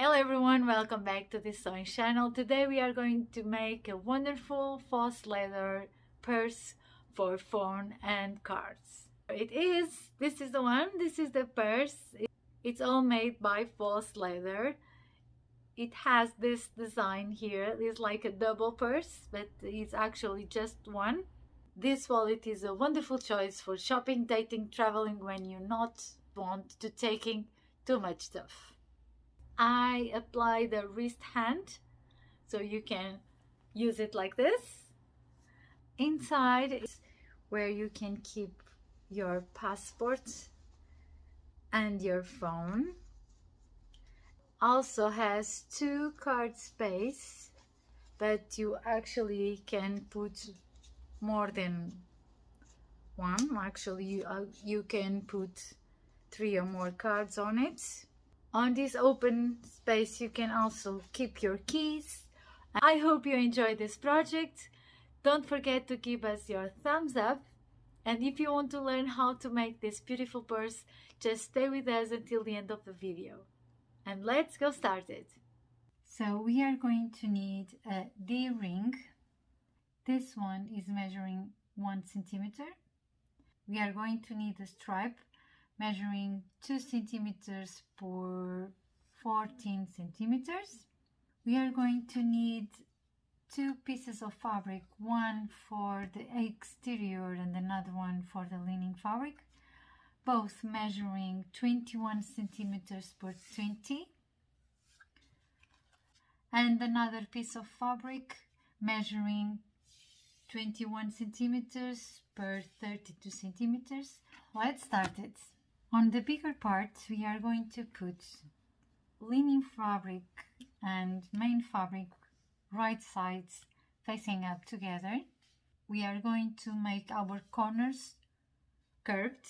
Hello everyone, welcome back to this sewing channel. Today we are going to make a wonderful faux leather purse for phone and cards. This is the one, this is the purse. It's all made by faux leather. It has this design here. It's like a double purse, but it's actually just one. This wallet is a wonderful choice for shopping, dating, traveling when you not want to taking too much stuff. I apply the wrist hand so you can use it like this. Inside is where you can keep your passport and your phone. Also has two card space, but you actually can put more than one. Actually, you can put 3 or more cards on it. On this open space you can also keep your keys. I hope you enjoy this project. Don't forget to give us your thumbs up, and if you want to learn how to make this beautiful purse, just stay with us until the end of the video. And let's go started. So we are going to need a D-ring. This one is measuring 1 centimeter. We are going to need a stripe measuring 2 centimeters for 14 centimeters. We are going to need 2 pieces of fabric, one for the exterior and another one for the lining fabric, both measuring 21 centimeters per 20, and another piece of fabric measuring 21 centimeters per 32 centimeters. Let's start it. On the bigger part, we are going to put lining fabric and main fabric right sides facing up together. We are going to make our corners curved.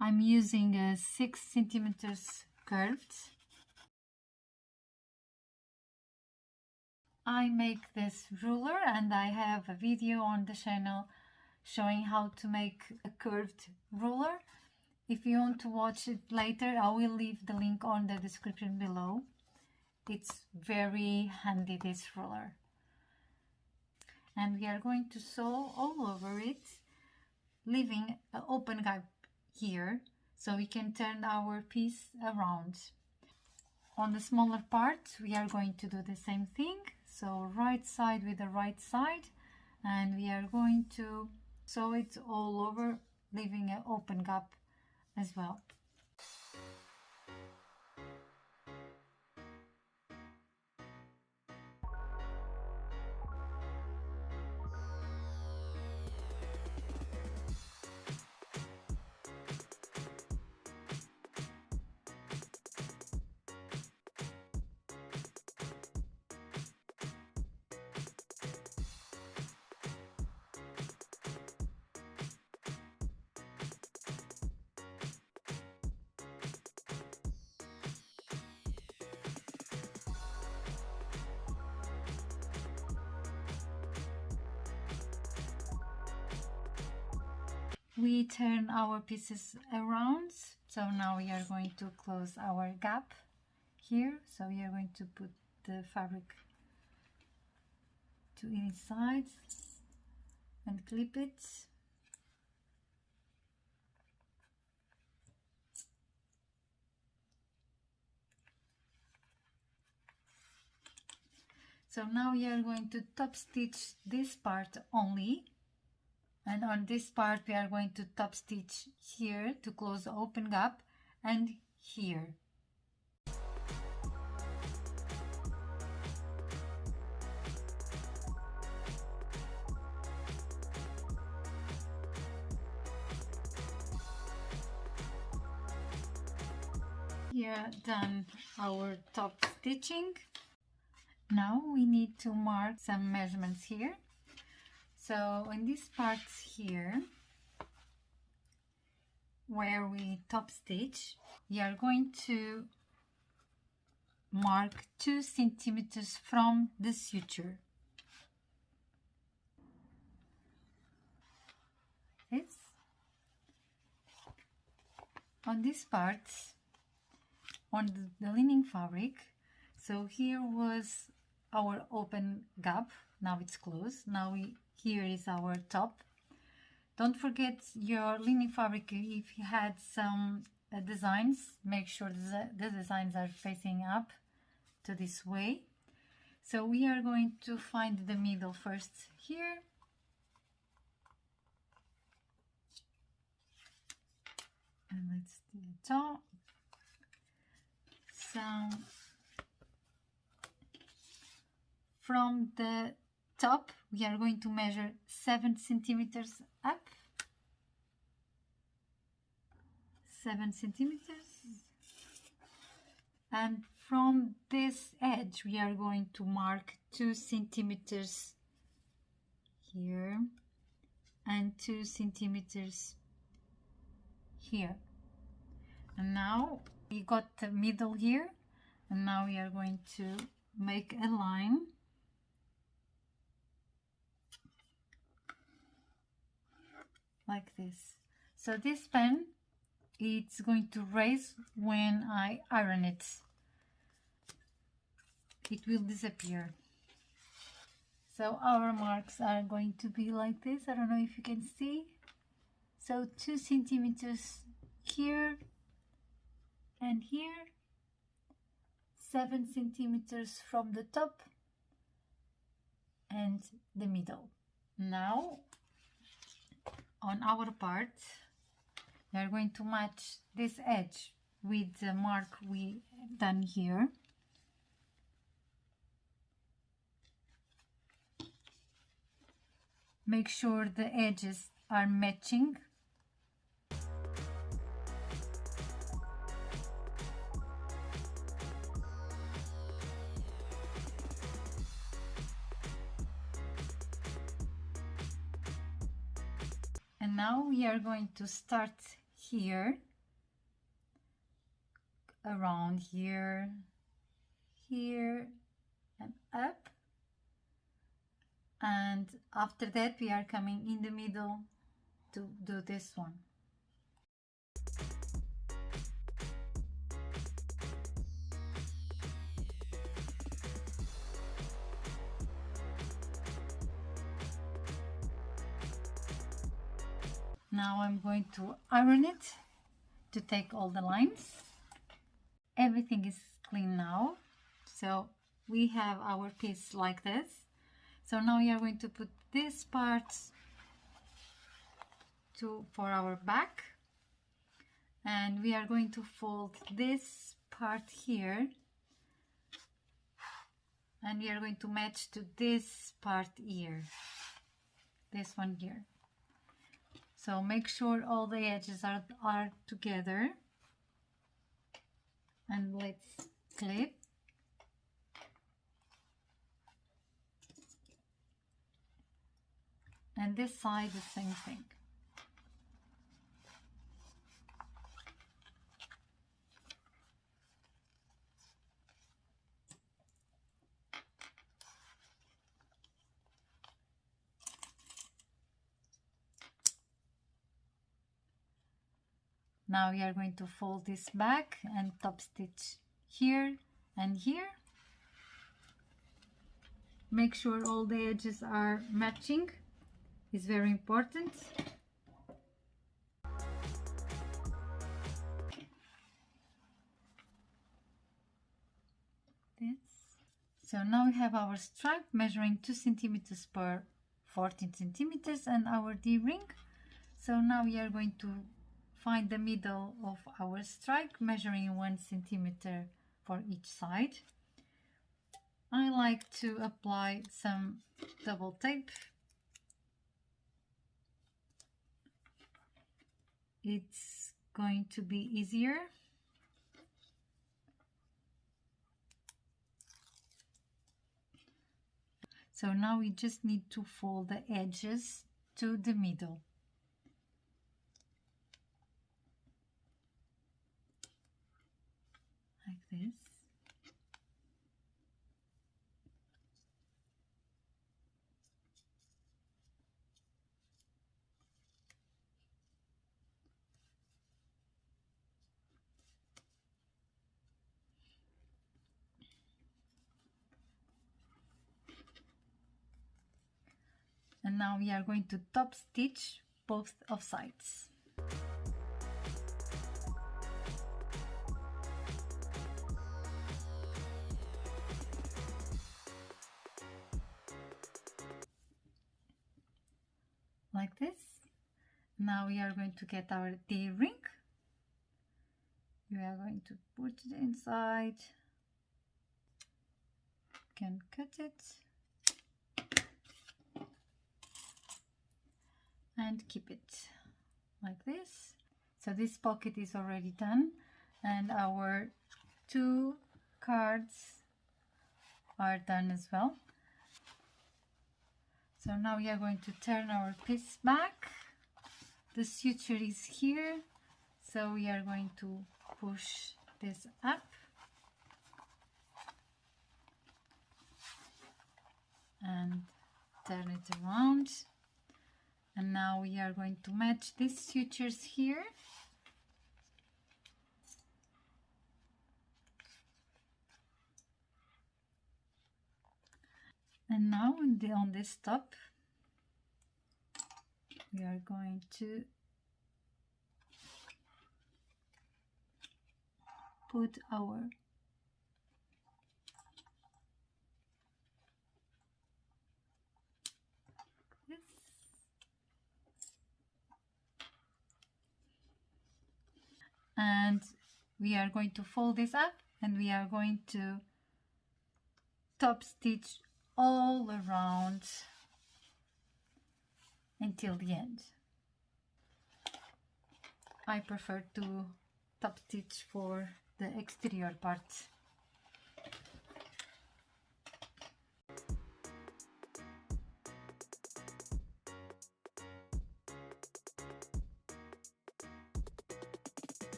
I'm using a 6 centimeters curved. I make this ruler and I have a video on the channel showing how to make a curved ruler. If you want to watch it later, I will leave the link on the description below. It's very handy, this ruler. And we are going to sew all over it, leaving an open gap here so we can turn our piece around. On the smaller part, we are going to do the same thing. So right side with the right side, and we are going to sew it all over, leaving an open gap as well. We turn our pieces around, so now we are going to close our gap here. So we are going to put the fabric to inside and clip it. So now we are going to top stitch this part only. And on this part we are going to top stitch here to close the open gap, and here. Here done our top stitching. Now we need to mark some measurements here. So in this part here, where we top stitch, we are going to mark 2 centimeters from the suture. This. On this part, on the lining fabric. So here was our open gap, now it's closed. Now here is our top. Don't forget your lining fabric. If you had some designs, make sure the designs are facing up to this way. So we are going to find the middle first here. And let's do the top. So from the top we are going to measure 7 centimeters up, 7 centimeters, and from this edge we are going to mark 2 centimeters here and 2 centimeters here. And now we got the middle here, and now we are going to make a line like this. So this pen, it's going to raise when I iron it. It will disappear. So our marks are going to be like this. I don't know if you can see. So 2 centimeters here and here, 7 centimeters from the top and the middle. Now on our part we are going to match this edge with the mark we done here. Make sure the edges are matching. And now we are going to start here, around here, here and up. And after that we are coming in the middle to do this one. Now I'm going to iron it to take all the lines. Everything is clean now. So we have our piece like this. So now we are going to put this part for our back, and we are going to fold this part here, and we are going to match to this part here, this one here. So make sure all the edges are together, and let's clip. And this side the same thing. Now we are going to fold this back and top stitch here and here. Make sure all the edges are matching. It's very important. This. So now we have our stripe measuring 2 centimeters per 14 centimeters and our D-ring. So now we are going to find the middle of our stripe measuring 1 centimeter for each side. I like to apply some double tape. It's going to be easier. So now we just need to fold the edges to the middle. Like this. And now we are going to top stitch both of sides. Like this. Now we are going to get our D-ring. We are going to put it inside. Can cut it and keep it like this. So this pocket is already done, and our 2 cards are done as well. So now we are going to turn our piece back. The suture is here, so we are going to push this up and turn it around. And now we are going to match these sutures here. And now on this top, we are going to put our this. And we are going to fold this up, and we are going to top stitch all around until the end. I prefer to top stitch for the exterior part.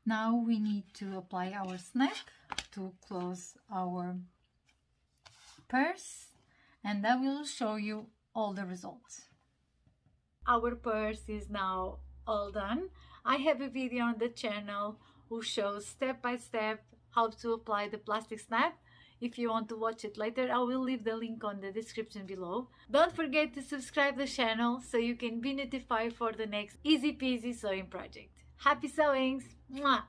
Now we need to apply our snap to close our purse, and I will show you all the results. Our purse is now all done. I have a video on the channel who shows step by step how to apply the plastic snap. If you want to watch it later, I will leave the link on the description below. Don't forget to subscribe the channel so you can be notified for the next easy peasy sewing project. Happy sewings! Mwah!